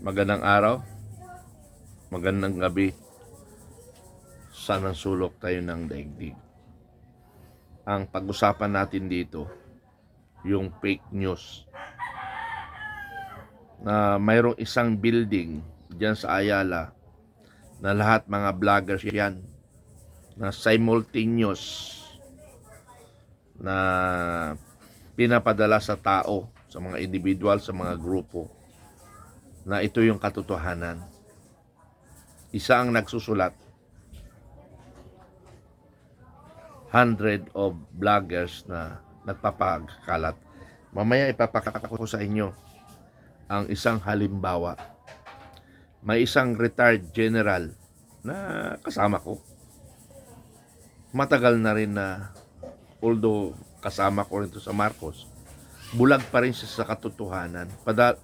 Magandang araw, magandang gabi. Sanang sulok tayo ng daigdig. Ang pag-usapan natin dito, yung fake news. Na mayroong isang building diyan sa Ayala na lahat mga vloggers yan na simultaneous na pinapadala sa tao, sa mga individual, sa mga grupo na ito yung katotohanan. Isa ang nagsusulat, 100 of vloggers na nagpapakalat. Mamaya ipapakita ko sa inyo ang isang halimbawa. May isang retired general na kasama ko. Matagal na rin na, although kasama ko rin to sa Marcos, bulag pa rin siya sa katotohanan.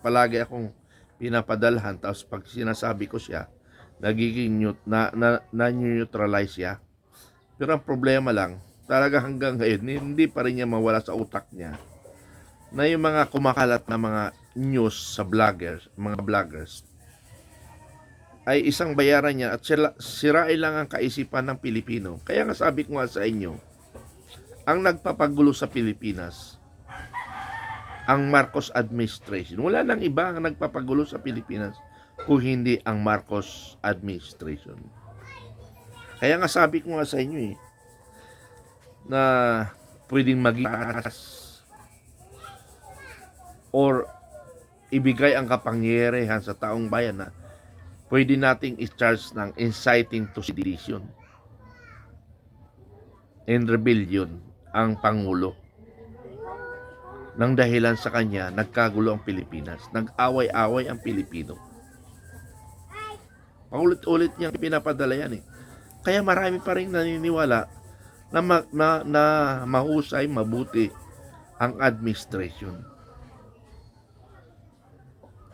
Palagi akong pinapadalhan, tapos pag sinasabi ko siya, nagiging na-neutralize siya. Pero ang problema lang, talaga hanggang ngayon, hindi pa rin niya mawala sa utak niya na yung mga kumakalat na mga news sa vloggers, mga vloggers, ay isang bayaran niya at sirain lang ang kaisipan ng Pilipino. Kaya nga sabi ko nga sa inyo, ang nagpapagulo sa Pilipinas, ang Marcos administration. Wala nang iba ang nagpapagulo sa Pilipinas kung hindi ang Marcos administration. Kaya nga sabi ko nga sa inyo na pwedeng maging or ibigay ang kapangyarihan sa taong bayan na pwede nating i-charge ng inciting to sedition and rebellion ang Pangulo. Nang dahilan sa kanya, nagkagulo ang Pilipinas. Nag-away-away ang Pilipino. Paulit-ulit niyang pinapadala yan . Kaya marami pa rin naniniwala na mahusay, mabuti ang administration.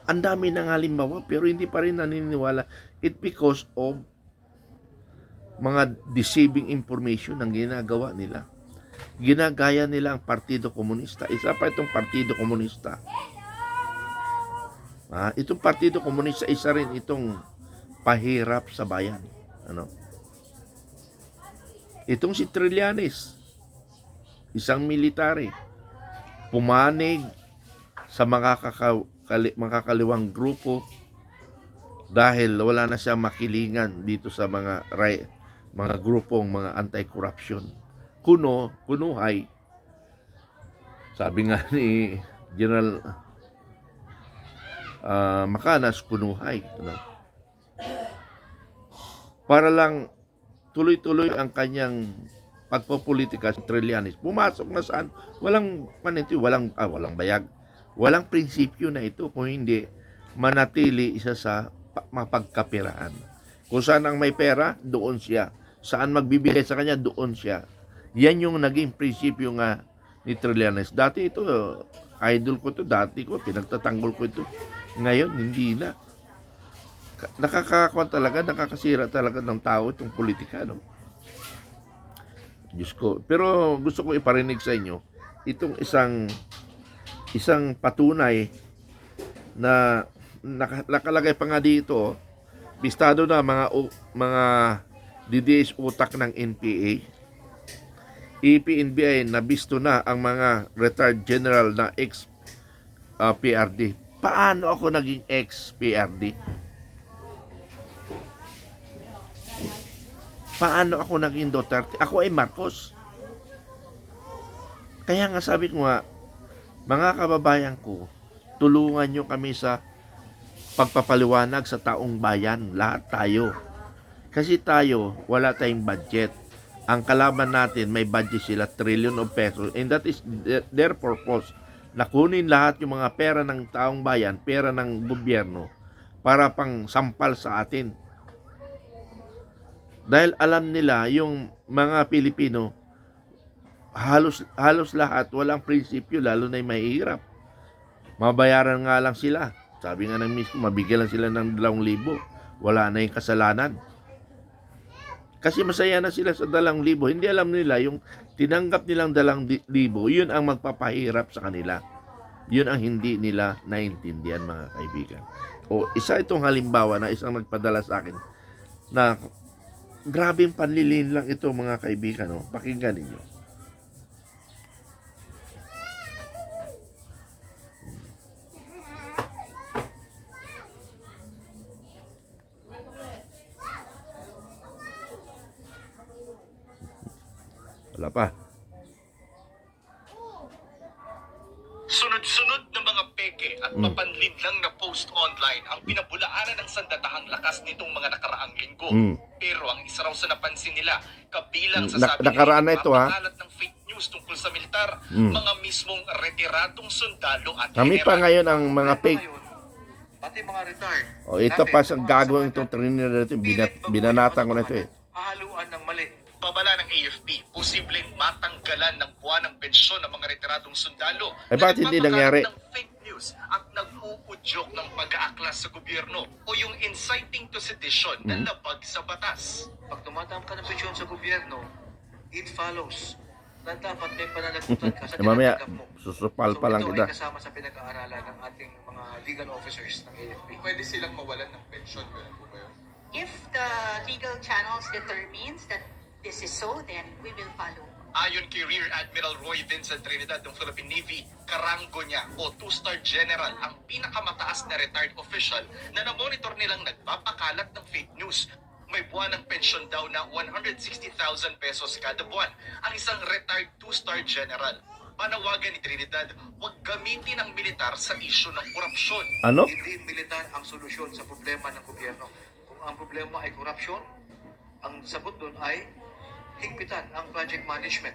Ang dami ng halimbawa pero hindi pa rin naniniwala. It because of mga deceiving information ang ginagawa nila. Ginagaya nila ang Partido Komunista. Isa pa itong Partido Komunista. Itong Partido Komunista, isa rin itong pahirap sa bayan. Itong si Trillanes, isang military, pumanig sa makakaliwang grupo dahil wala na siya makilingan dito sa mga grupong mga anti-corruption. Kunuhay. Sabi nga ni General Macanas, kunuhay. Para lang tuloy-tuloy ang kanyang pagpopolitika sa Trillanes. Pumasok na saan? Walang bayag. Walang prinsipyo na ito kung hindi manatili isa sa mapagkapiraan. Kung saan ang may pera, doon siya. Saan magbibigay sa kanya, doon siya. Yan yung naging prinsipyo nga ni Trillanes. Dati ito, idol ko to, pinagtatanggol ko ito. Ngayon, hindi na. Nakakasira talaga ng tao itong politika, Diyos ko. Pero gusto ko iparinig sa inyo, itong isang patunay na nakalagay pa nga dito, bistado na mga DDS utak ng NPA. EPNBI nabisto na ang mga retired general na ex-PRD. Paano ako naging ex-PRD? Paano ako naging Duterte? Ako ay Marcos. Kaya nga sabi ko nga, mga kababayan ko, tulungan nyo kami sa pagpapaliwanag sa taong bayan. Lahat tayo. Kasi tayo, wala tayong budget. Ang kalaban natin, may budget sila, trillion of pesos. And that is their purpose. Nakunin lahat yung mga pera ng taong bayan, pera ng gobyerno, para pang sampal sa atin. Dahil alam nila, yung mga Pilipino, halos lahat, walang prinsipyo, lalo na yung mahihirap. Mabayaran nga lang sila. Sabi nga ng mismo, mabigyan lang sila ng 2,000. Wala na yung kasalanan. Kasi masaya na sila sa 2,000. Hindi alam nila yung tinanggap nilang 2,000, yun ang magpapahirap sa kanila. Yun ang hindi nila naintindihan, mga kaibigan. O isa itong halimbawa na isang nagpadala sa akin na grabing panlilin lang ito, mga kaibigan. O, pakinggan ninyo. Wala pa. Sunod-sunod na mga peke at mapanlin lang na post online ang pinabulaanan ng sandatahang lakas nitong mga nakaraang linggo. Pero ang isa raw sa napansin nila, kabilang sa sabi nakaraan na ito, ha? nagpapakalat ng fake news tungkol sa militar, mga mismong retiradong sundalo at Kami pa ngayon ang mga fake. Pati mga retired. O, ito pa sa gagawin itong Trinidad ito. Binanatan ko na ito eh. Hahaluan ng mali. Pabala ng AFP, posibleng matanggalan ng buwan ng pensyon ng mga retiradong sundalo. Eh, bakit hindi nangyari? Ng fake news at nag-uudyok ng pag-aaklas sa gobyerno o yung inciting to sedition na labag sa batas. Pag tumatama ka ng pensyon sa gobyerno, it follows na dapat may pananagutan ka sa mamaya, tinatanggap mo. susupal pa lang ito kita. ay kasama sa pinag-aaralan ng ating mga legal officers ng AFP. Pwede silang mawalan ng pensyon, ganun po ba yun? If the legal channels determines that this is so, then we will follow. Ayon kay Rear Admiral Roy Vincent Trinidad ng Philippine Navy, karango niya o two-star general ang pinakamataas na retired official na na-monitor nilang nagpapakalat ng fake news. May buwan ng pensyon daw na 160,000 pesos kada buwan ang isang retired two-star general. Panawagan ni Trinidad, huwag gamitin ang militar sa isyu ng korupsyon. Ano? Hindi militar ang solusyon sa problema ng gobyerno. Kung ang problema ay korupsyon, ang sagot doon ay higpitan ang project management.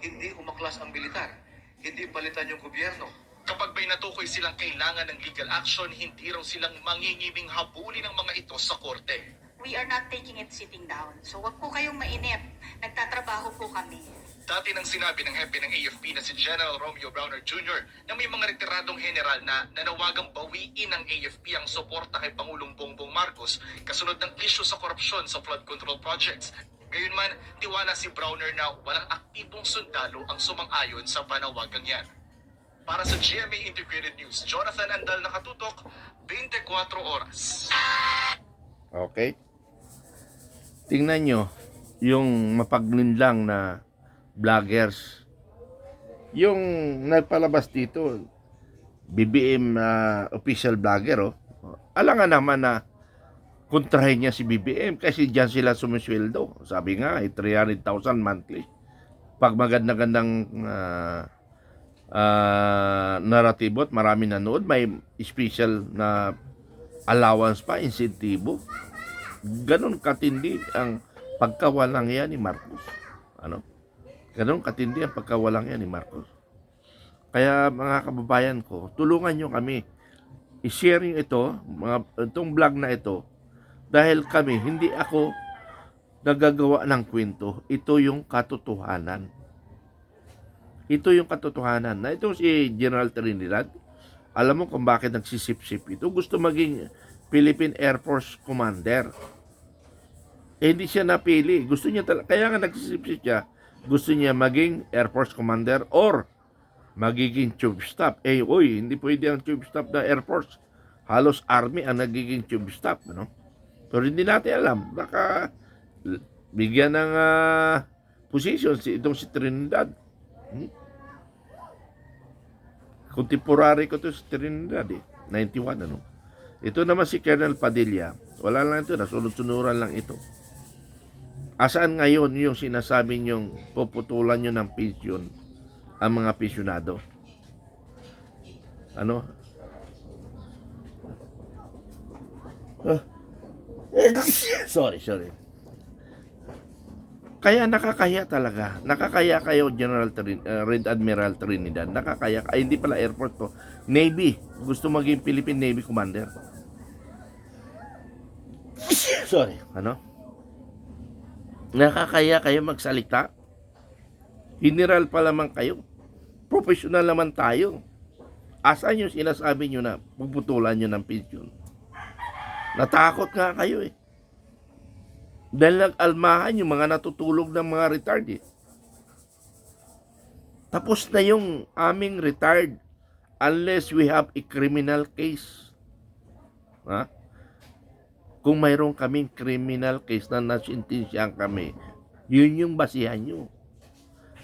Hindi umaklas ang militar. Hindi palitan yung gobyerno. Kapag may natukoy silang kailangan ng legal action, hindi raw silang mangingiming habulin ng mga ito sa korte. We are not taking it sitting down. So wag po kayong mainip. Nagtatrabaho po kami. Dati nang sinabi ng hepe ng AFP na si General Romeo Browner Jr. na may mga retiradong general na nanawagang bawiin ng AFP ang suporta kay Pangulong Bongbong Marcos kasunod ng isyu sa korupsyon sa flood control projects. Gayunman, tiwala si Browner na walang aktibong sundalo ang sumang-ayon sa panawagang yan. Para sa GMA Integrated News, Jonathan Andal, nakatutok, 24 oras. Okay? Tingnan nyo, yung mapaglinlang na vloggers. Yung nagpalabas dito, BBM official vlogger, oh. Alangan naman na kontrahin niya si BBM kasi dyan sila sumisweldo. Sabi nga, 300,000 monthly. Pag magandang naratibo at marami nanood, may special na allowance pa, insentibo. Ganon katindi ang pagkawalang yan ni Marcos. Ano? Ganon katindi ang pagkawalang yan ni Marcos. Kaya mga kababayan ko, tulungan nyo kami. I-share nyo ito, itong vlog na ito, dahil kami, hindi ako nagagawa ng kwento. Ito yung katotohanan. Ito yung katotohanan. Na ito si General Trinidad, alam mo kung bakit nagsisip-sip ito. Gusto maging Philippine Air Force Commander. Hindi siya napili. Gusto niya kaya nga nagsisip-sip siya. Gusto niya maging Air Force Commander or magiging tube stop. Hindi pwede ang tube stop na Air Force. Halos Army ang nagiging tube stop. Ano? Pero hindi natin alam. Baka bigyan ng position itong si Trinidad. Contemporary ko to si Trinidad 91 ano. Ito naman si Colonel Padilla. Wala lang ito, nasunod-sunuran lang ito. Asaan ngayon yung sinasabi niyong puputulan nyo ng pensyon ang mga pensyonado? Ano? Sorry. Kaya nakakaya talaga. Nakakaya kayo, Red Admiral Trinidad. Nakakaya. Ay, hindi pala Air Force to. Navy. Gusto maging Philippine Navy Commander. Sorry. Ano? Nakakaya kayo magsalita? General pa lamang kayo. Professional naman tayo. Asan yung sinasabi nyo na puputulan nyo ng pensyon? Natakot nga kayo eh. Dahil nag-almahan yung mga natutulog ng mga retired eh. Tapos na yung aming retired unless we have a criminal case. Ha? Kung mayroon kaming criminal case na nasintensyahan kami, yun yung basihan nyo.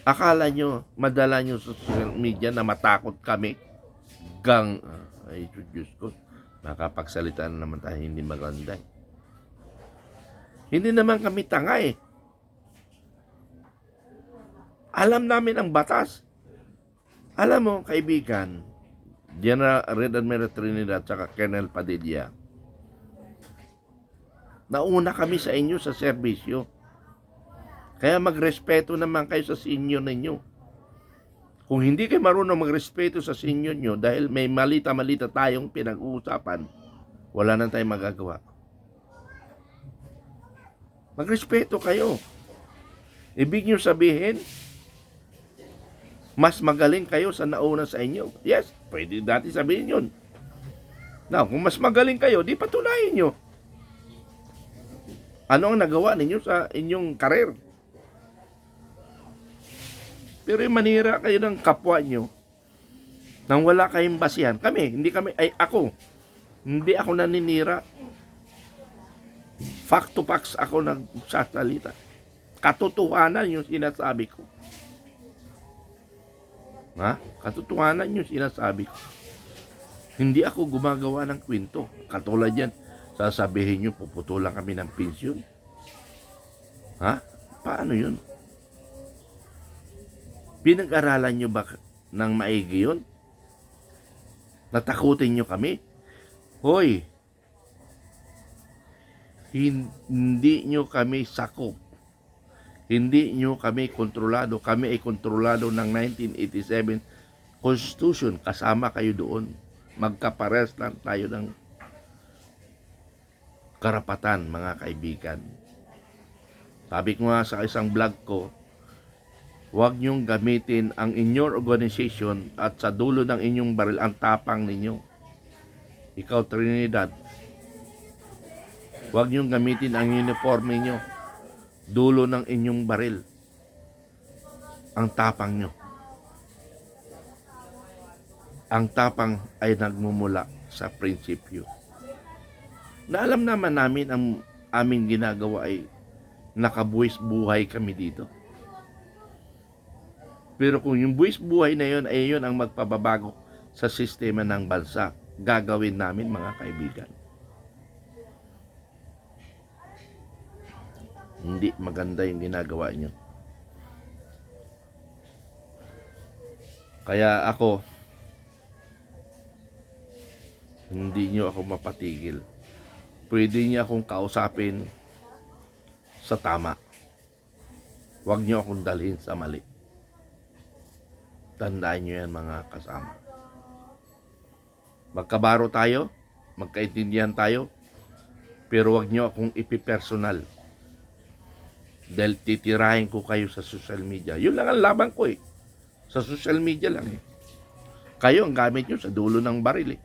Akala nyo, madala nyo sa social media na matakot kami? Ay, Diyos ko, makapagsalita na naman tayo hindi maganda. Hindi naman kami tanga eh. Alam namin ang batas. Alam mo, kaibigan, General Red Admiral Trinidad at Colonel Padilla, nauna kami sa inyo sa serbisyo. Kaya magrespeto naman kayo sa senior ninyo. Kung hindi kayo marunong magrespeto sa senior nyo dahil may malita-malita tayong pinag-uusapan, wala na tayong magagawa. Magrespeto kayo. Ibig nyo sabihin, mas magaling kayo sa nauna sa inyo. Yes, pwede dati sabihin yun. Now, kung mas magaling kayo, di patunayan nyo. Ano ang nagawa ninyo sa inyong karir? Pero manira kayo ng kapwa nyo nang wala kayong basihan. Hindi ako naninira. Fact to facts ako nagsasalita. Katotohanan yung sinasabi ko. Ha? Katotohanan yung sinasabi ko. Hindi ako gumagawa ng kwento. Katulad yan, sasabihin nyo, puputulan kami ng pensyon. Ha? Paano yun? Pinag-aralan nyo ba ng maigi yun? Natakutin nyo kami? Hoy, hindi nyo kami sakop. Hindi nyo kami kontrolado. Kami ay kontrolado ng 1987 Constitution. Kasama kayo doon. Magkapares lang tayo ng karapatan, mga kaibigan. Sabi ko nga sa isang vlog ko, huwag nyong gamitin ang inyong organization at sa dulo ng inyong baril ang tapang ninyo. Ikaw, Trinidad, huwag nyong gamitin ang uniform ninyo. Dulo ng inyong baril ang tapang nyo. Ang tapang ay nagmumula sa prinsipyo. Na alam naman namin ang aming ginagawa ay nakabuwis buhay kami dito. Pero kung yung buwis buhay na yun ay yun ang magpababago sa sistema ng bansa, gagawin namin, mga kaibigan. Hindi maganda yung ginagawa nyo. Kaya ako, hindi nyo ako mapatigil. Pwede niyo akong kausapin sa tama. Huwag nyo akong dalhin sa mali. Tandaan nyo yan, mga kasama. Magkabaro tayo, magkaintindihan tayo, pero huwag nyo akong ipipersonal. Dahil titirahin ko kayo sa social media. Yun lang ang laban ko eh. Sa social media lang eh. Kayo ang gamit nyo sa dulo ng baril eh.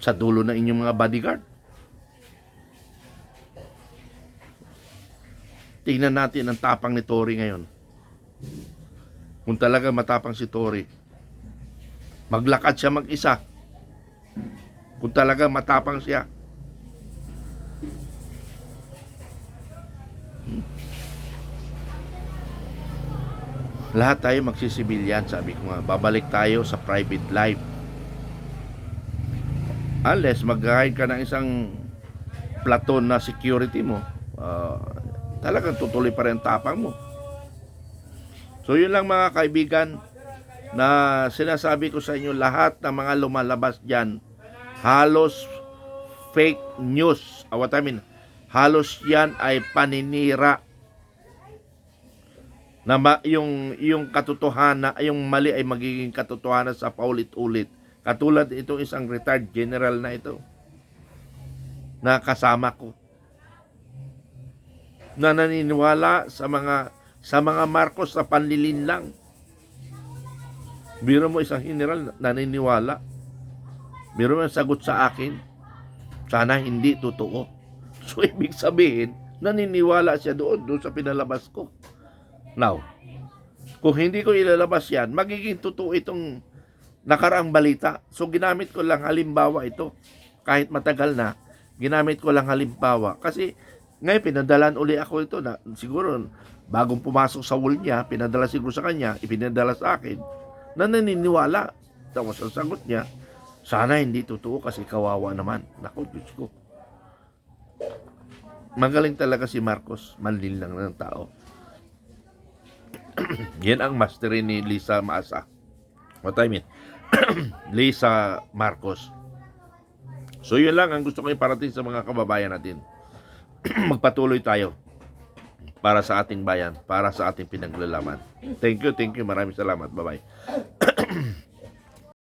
Sa dulo ng inyong mga bodyguard. Tingnan natin ang tapang ni Tory ngayon. Kung talaga matapang si Tory, maglakad siya mag-isa. Kung talaga matapang siya, lahat tayo magsisibilyan, sabi ko nga. Babalik tayo sa private life. Unless mag-hire ka ng isang platon na security mo, talagang tutuloy pa rin tapang mo. So yun lang, mga kaibigan, na sinasabi ko sa inyo, lahat ng mga lumalabas dyan, halos fake news. Halos yan ay paninira. Na yung katotohanan, yung mali ay magiging katotohanan sa paulit-ulit. Katulad itong isang retired general na ito na kasama ko, na naniniwala sa mga Marcos na panlilin lang. Biro mo, isang general naniniwala. Biro mo, sagot sa akin, sana hindi totoo. So ibig sabihin, naniniwala siya doon sa pinalabas ko. Now, kung hindi ko ilalabas yan, magiging totoo itong nakaraang balita. So ginamit ko lang halimbawa ito. Kahit matagal na, ginamit ko lang halimbawa. Kasi ngayon pinadalan uli ako ito na siguro bagong pumasok sa wall niya, pinadala siguro sa kanya, ipinadala sa akin, na naniniwala. Tapos ang sagot niya, sana hindi totoo kasi kawawa naman. Naku, Diyos ko. Magaling talaga si Marcos, manlil lang ng tao. Yan ang mastery ni Lisa Maasa. What I mean, Lisa Marcos. So yun lang ang gusto ko iparating sa mga kababayan natin. Magpatuloy tayo para sa ating bayan, para sa ating pinaglalaman. Thank you, maraming salamat. Bye-bye.